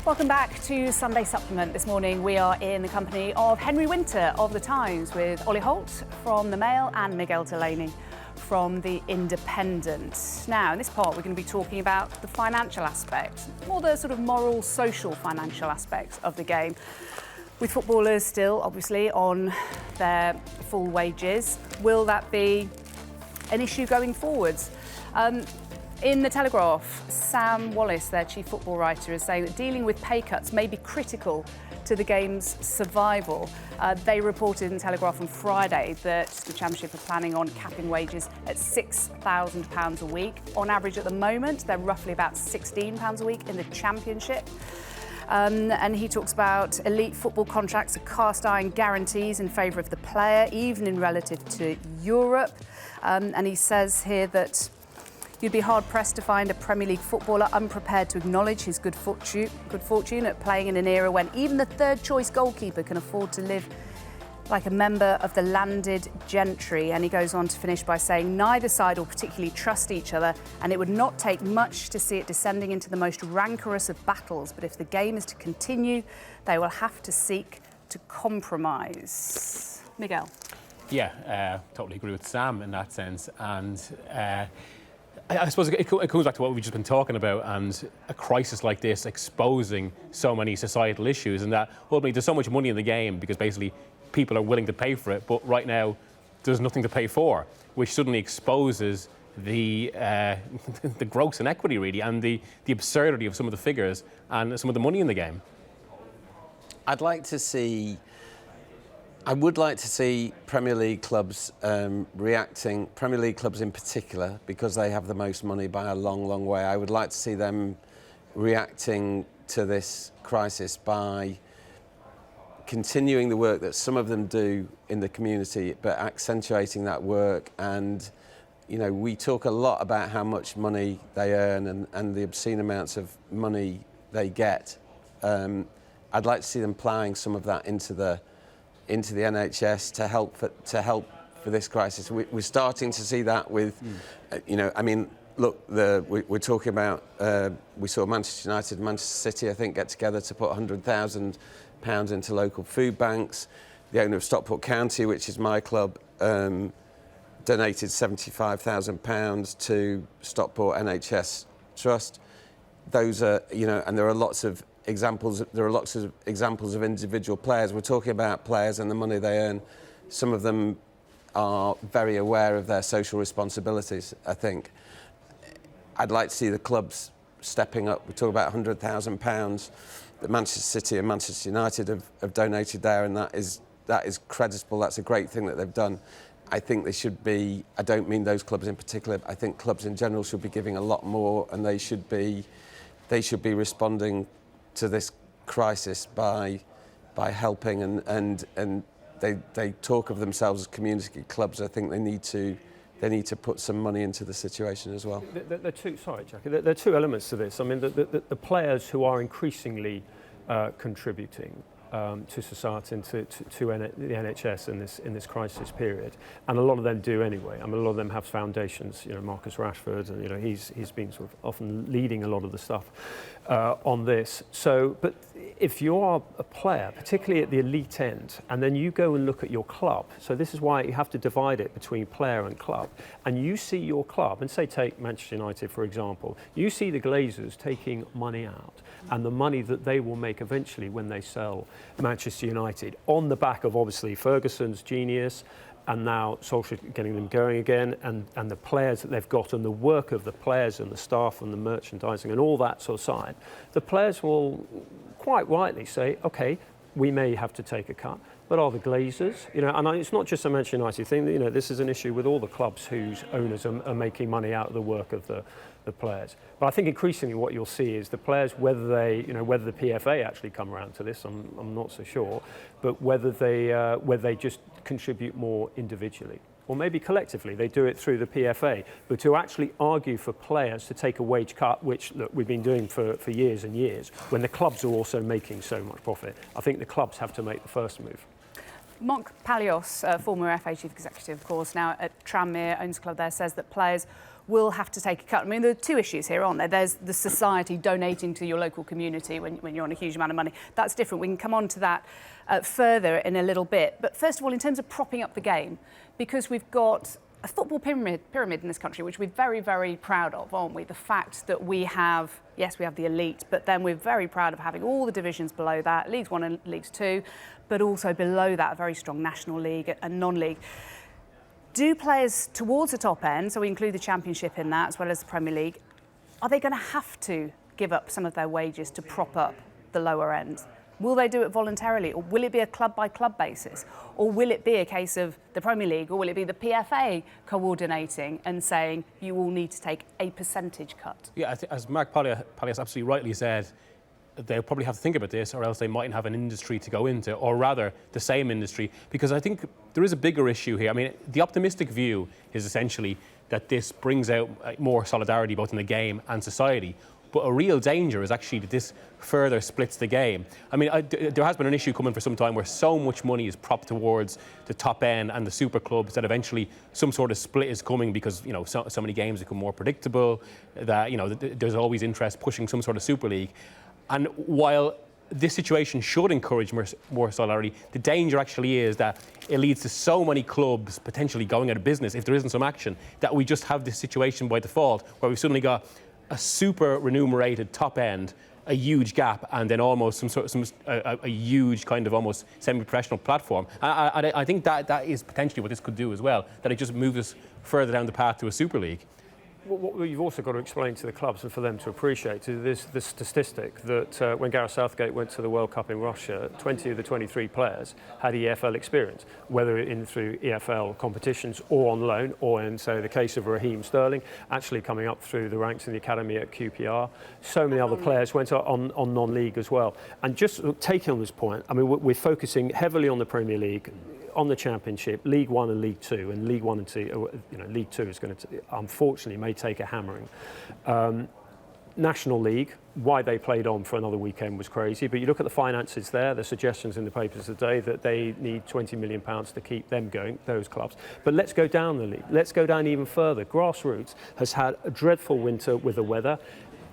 Welcome back to Sunday Supplement. This morning we are in the company of Henry Winter of The Times with Ollie Holt from The Mail and Miguel Delaney from The Independent. Now, in this part we're going to be talking about the financial aspect, more the sort of moral, social financial aspects of the game. With footballers still, obviously, on their full wages, will that be an issue going forwards? In The Telegraph, Sam Wallace, their chief football writer, is saying that dealing with pay cuts may be critical to the game's survival. They reported in Telegraph on Friday that the Championship are planning on capping wages at £6,000 a week. On average at the moment, they're roughly about £16 a week in the Championship. And he talks about elite football contracts are cast iron guarantees in favour of the player, even in relative to Europe. And he says here that you'd be hard-pressed to find a Premier League footballer unprepared to acknowledge his good fortune at playing in an era when even the third-choice goalkeeper can afford to live like a member of the landed gentry. And he goes on to finish by saying neither side will particularly trust each other, and it would not take much to see it descending into the most rancorous of battles. But if the game is to continue, they will have to seek to compromise. Miguel. Yeah, totally agree with Sam in that sense. And I suppose it comes back to what we've just been talking about, and a crisis like this exposing so many societal issues, and that ultimately there's so much money in the game because basically people are willing to pay for it, but right now there's nothing to pay for, which suddenly exposes the the gross inequity really, and the absurdity of some of the figures and some of the money in the game. I would like to see Premier League clubs reacting, Premier League clubs in particular, because they have the most money by a long, long way. I would like to see them reacting to this crisis by continuing the work that some of them do in the community, but accentuating that work. And, you know, we talk a lot about how much money they earn and the obscene amounts of money they get. I'd like to see them ploughing some of that into the NHS to help for this crisis. We're starting to see that with, you know, I mean, look, we're talking about, we saw Manchester United and Manchester City, I think, get together to put £100,000 into local food banks. The owner of Stockport County, which is my club, donated £75,000 to Stockport NHS Trust. Those are, you know, and there are lots of examples of individual players. We're talking about players and the money they earn. Some of them are very aware of their social responsibilities, I think. I'd like to see the clubs stepping up. We talk about £100,000 that Manchester City and Manchester United have donated there, and that is creditable. That's a great thing that they've done. I think they should be, I don't mean those clubs in particular, I think clubs in general should be giving a lot more, and they should be responding to this crisis by helping, and they talk of themselves as community clubs. I think they need to put some money into the situation as well. There are two elements to this. I mean, the players who are increasingly contributing to society and to the NHS in this crisis period, and a lot of them do anyway. I mean, a lot of them have foundations. You know, Marcus Rashford, and you know, he's been sort of often leading a lot of the stuff on this. So, but if you are a player, particularly at the elite end, and then you go and look at your club, so this is why you have to divide it between player and club, and you see your club, and say take Manchester United for example, you see the Glazers taking money out, and the money that they will make eventually when they sell Manchester United, on the back of obviously Ferguson's genius, and now Solskjaer getting them going again, and the players that they've got, and the work of the players and the staff and the merchandising and all that sort of side, the players will quite rightly say, okay, we may have to take a cut, but are the Glazers, you know, and it's not just a Manchester United thing, you know, this is an issue with all the clubs whose owners are making money out of the work of the players. But I think increasingly what you'll see is the players, whether the PFA actually come around to this, I'm not so sure, but whether they just contribute more individually. Or maybe collectively, they do it through the PFA, but to actually argue for players to take a wage cut, which look, we've been doing for years and years, when the clubs are also making so much profit, I think the clubs have to make the first move. Mark Palios, former FA Chief Executive, of course, now at Tranmere, owns a club there, says that players will have to take a cut. I mean, there are two issues here, aren't there? There's the society donating to your local community when you're on a huge amount of money. That's different. We can come on to that further in a little bit. But first of all, in terms of propping up the game, because we've got a football pyramid in this country, which we're very, very proud of, aren't we? The fact that we have, yes, we have the elite, but then we're very proud of having all the divisions below that, Leagues 1 and Leagues 2, but also below that, a very strong National League and non-league. Do players towards the top end, so we include the Championship in that as well as the Premier League, are they going to have to give up some of their wages to prop up the lower end? Will they do it voluntarily, or will it be a club-by-club basis? Or will it be a case of the Premier League, or will it be the PFA coordinating and saying you will need to take a percentage cut? Yeah, as Mark Palios absolutely rightly said, they'll probably have to think about this, or else they mightn't have an industry to go into, or rather the same industry, because I think there is a bigger issue here. I mean, the optimistic view is essentially that this brings out more solidarity both in the game and society. But a real danger is actually that this further splits the game. I mean, there has been an issue coming for some time where so much money is propped towards the top end and the super clubs that eventually some sort of split is coming because, you know, so many games become more predictable, that, you know, there's always interest pushing some sort of super league. And while this situation should encourage more solidarity, the danger actually is that it leads to so many clubs potentially going out of business if there isn't some action, that we just have this situation by default where we've suddenly got a super remunerated top end, a huge gap, and then almost a huge kind of almost semi-professional platform. I think that is potentially what this could do as well, that it just moves us further down the path to a Super League. What you've also got to explain to the clubs and for them to appreciate is this statistic that when Gareth Southgate went to the World Cup in Russia, 20 of the 23 players had EFL experience, whether through EFL competitions or on loan, or in, say, the case of Raheem Sterling, actually coming up through the ranks in the academy at QPR. So many other players went on non-league as well. And just taking on this point, I mean, we're focusing heavily on the Premier League, on the Championship, League 1 and League 2, and League 1 and 2, you know, League 2 is going to, unfortunately, may take a hammering. National League, why they played on for another weekend was crazy, but you look at the finances there, the suggestions in the papers today that they need £20 million to keep them going, those clubs. But let's go down the league, let's go down even further. Grassroots has had a dreadful winter with the weather,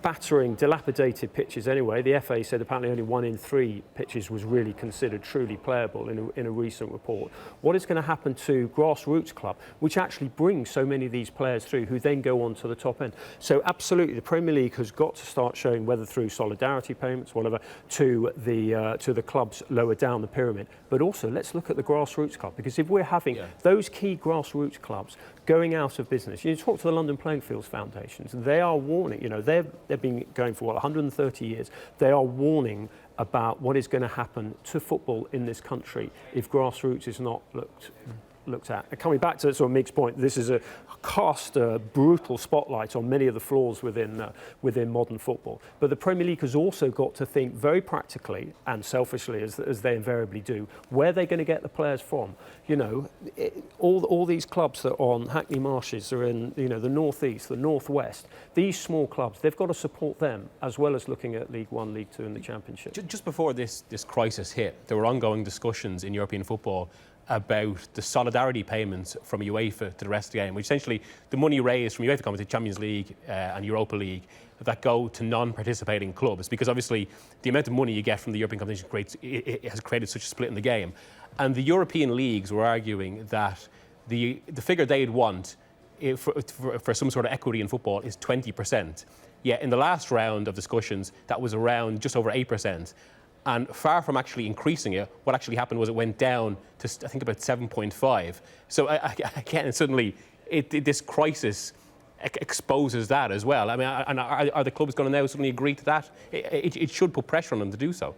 battering dilapidated pitches anyway. The FA said apparently only 1 in 3 pitches was really considered truly playable in a recent report. What is going to happen to grassroots club, which actually brings so many of these players through who then go on to the top end? So absolutely, the Premier League has got to start showing, whether through solidarity payments, whatever, to the clubs lower down the pyramid. But also, let's look at the grassroots club, because if we're having those key grassroots clubs going out of business, you talk to the London Playing Fields Foundations, they are warning, you know, they've been going for, 130 years. They are warning about what is going to happen to football in this country if grassroots is not looked at. And coming back to sort of Mick's point, this is cast a brutal spotlight on many of the flaws within modern football. But the Premier League has also got to think very practically and selfishly, as they invariably do, where they're going to get the players from. You know, all these clubs that are on Hackney Marshes are in, you know, the North East, the North West. These small clubs, they've got to support them, as well as looking at League 1, League 2 and the Championship. Just before this crisis hit, there were ongoing discussions in European football about the solidarity payments from UEFA to the rest of the game, which essentially the money raised from UEFA competition, Champions League and Europa League, that go to non-participating clubs, because obviously the amount of money you get from the European competition it has created such a split in the game. And the European leagues were arguing that the figure they'd want for some sort of equity in football is 20%. Yet in the last round of discussions, that was around just over 8%. And far from actually increasing it, what actually happened was it went down to, I think, about 7.5. So again, suddenly, this crisis exposes that as well. I mean, and are the clubs going to now suddenly agree to that? It should put pressure on them to do so.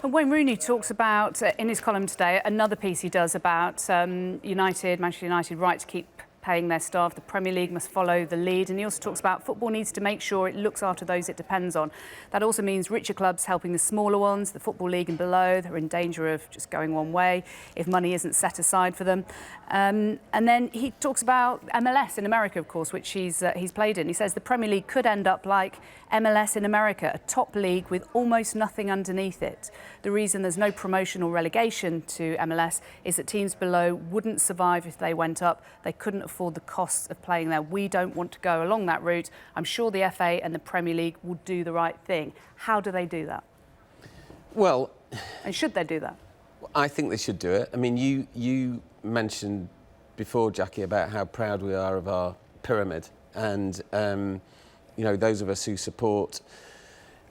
And Wayne Rooney talks about, in his column today, another piece he does about Manchester United right to keep paying their staff. The Premier League must follow the lead. And he also talks about football needs to make sure it looks after those it depends on. That also means richer clubs helping the smaller ones, the Football League and below, that are in danger of just going one way if money isn't set aside for them. And then he talks about MLS in America, of course, which he's played in. He says the Premier League could end up like MLS in America, a top league with almost nothing underneath it. The reason there's no promotion or relegation to MLS is that teams below wouldn't survive if they went up. They couldn't afford the costs of playing there. We don't want to go along that route. I'm sure the FA and the Premier League will do the right thing. How do they do that? Well, and should they do that? I think they should do it. I mean, you mentioned before, Jackie, about how proud we are of our pyramid, and you know, those of us who support.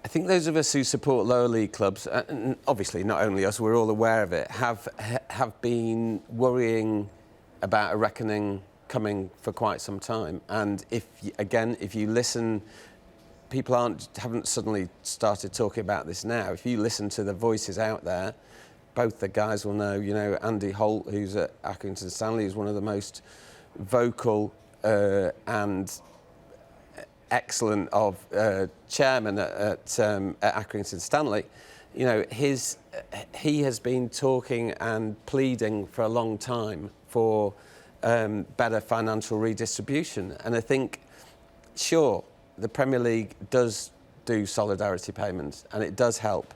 I think those of us who support lower league clubs, and obviously not only us, we're all aware of it, have been worrying about a reckoning coming for quite some time. And if you listen, people haven't suddenly started talking about this now. If you listen to the voices out there, both the guys will know. You know, Andy Holt, who's at Accrington Stanley, is one of the most vocal and excellent of chairman at Accrington Stanley. You know, he has been talking and pleading for a long time for better financial redistribution. And I think, sure, the Premier League does do solidarity payments and it does help.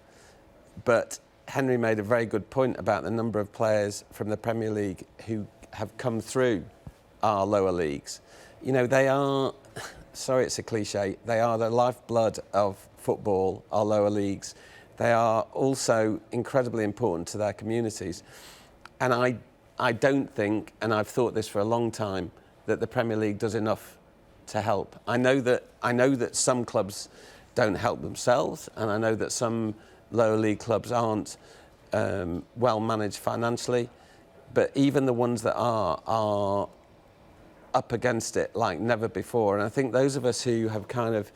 But Henry made a very good point about the number of players from the Premier League who have come through our lower leagues. You know, they are, sorry it's a cliche, they are the lifeblood of football, our lower leagues. They are also incredibly important to their communities. And I don't think, and I've thought this for a long time, that the Premier League does enough to help. I know that some clubs don't help themselves, and I know that some lower league clubs aren't well managed financially, but even the ones that are up against it like never before. And I think those of us who have kind of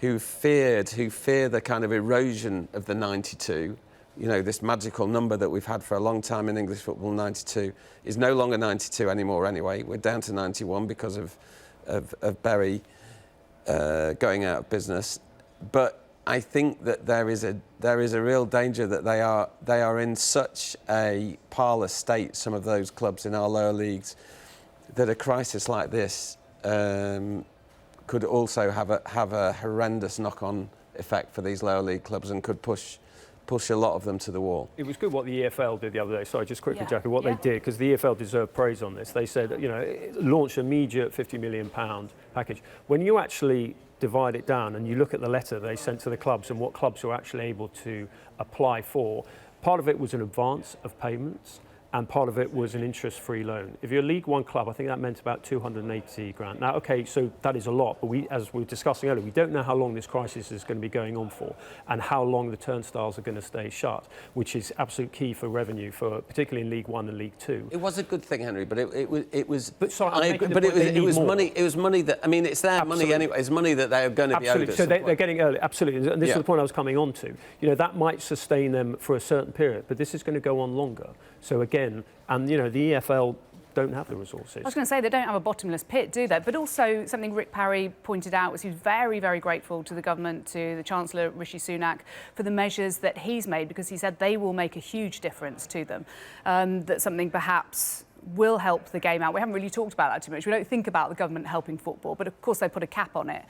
who fear the kind of erosion of the 92, you know, this magical number that we've had for a long time in English football, 92, is no longer 92 anymore anyway. We're down to 91 because of Bury going out of business. But I think that there is a real danger that they are in such a parlous state, some of those clubs in our lower leagues, that a crisis like this could also have a horrendous knock-on effect for these lower league clubs and could push a lot of them to the wall. It was good what the EFL did the other day. Sorry, just quickly, Yeah. Jackie, what they did, because the EFL deserve praise on this. They said, you know, launch an immediate £50 million package. When you actually divide it down and you look at the letter they sent to the clubs and what clubs were actually able to apply for, part of it was an advance of payments, and part of it was an interest-free loan. If you're a League One club, I think that meant about 280 grand. Now, okay, so that is a lot, but as we were discussing earlier, we don't know how long this crisis is going to be going on for and how long the turnstiles are going to stay shut, which is absolute key for revenue, for particularly in League One and League Two. It was a good thing, Henry, but it was. But sorry, it was money. It was money that, I mean, it's their money anyway. It's money that they are going to be owed. So they're getting early. Absolutely, and this is the point I was coming on to. You know, that might sustain them for a certain period, but this is going to go on longer. So again, and you know, the EFL don't have the resources. I was going to say they don't have a bottomless pit, do they? But also something Rick Parry pointed out was he was very, very grateful to the government, to the Chancellor Rishi Sunak, for the measures that he's made, because he said they will make a huge difference to them. That something perhaps will help the game out. We haven't really talked about that too much. We don't think about the government helping football, but of course they put a cap on it.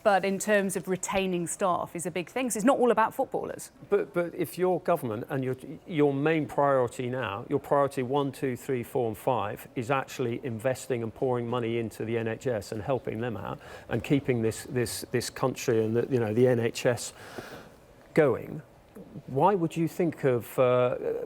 But in terms of retaining staff is a big thing. So it's not all about footballers. But if your government and your main priority now, your priority 1, 2, 3, 4 and 5 is actually investing and pouring money into the NHS and helping them out and keeping this country and the NHS going, why would you think of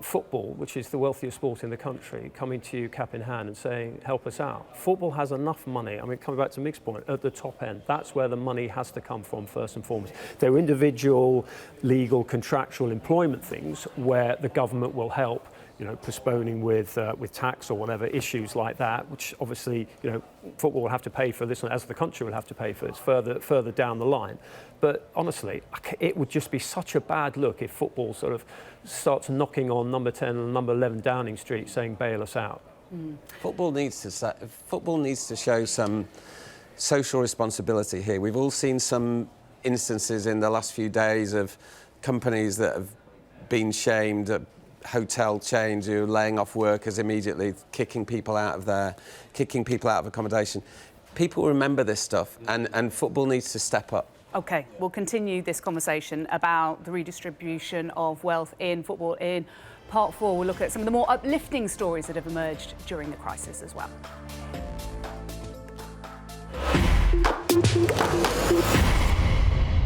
football, which is the wealthiest sport in the country, coming to you cap in hand and saying, help us out? Football has enough money. I mean, coming back to Mick's point, at the top end, that's where the money has to come from first and foremost. There are individual, legal, contractual employment things where the government will help, you know, postponing with tax or whatever, issues like that, which obviously, you know, football will have to pay for this, as the country will have to pay for it further down the line. But honestly, it would just be such a bad look if football sort of starts knocking on number 10 and number 11 Downing Street saying, bail us out. Football needs to show some social responsibility here. We've all seen some instances in the last few days of companies that have been shamed, hotel chains who are laying off workers immediately, kicking people out of accommodation. People remember this stuff, and football needs to step up. OK, we'll continue this conversation about the redistribution of wealth in football in Part 4. We'll look at some of the more uplifting stories that have emerged during the crisis as well.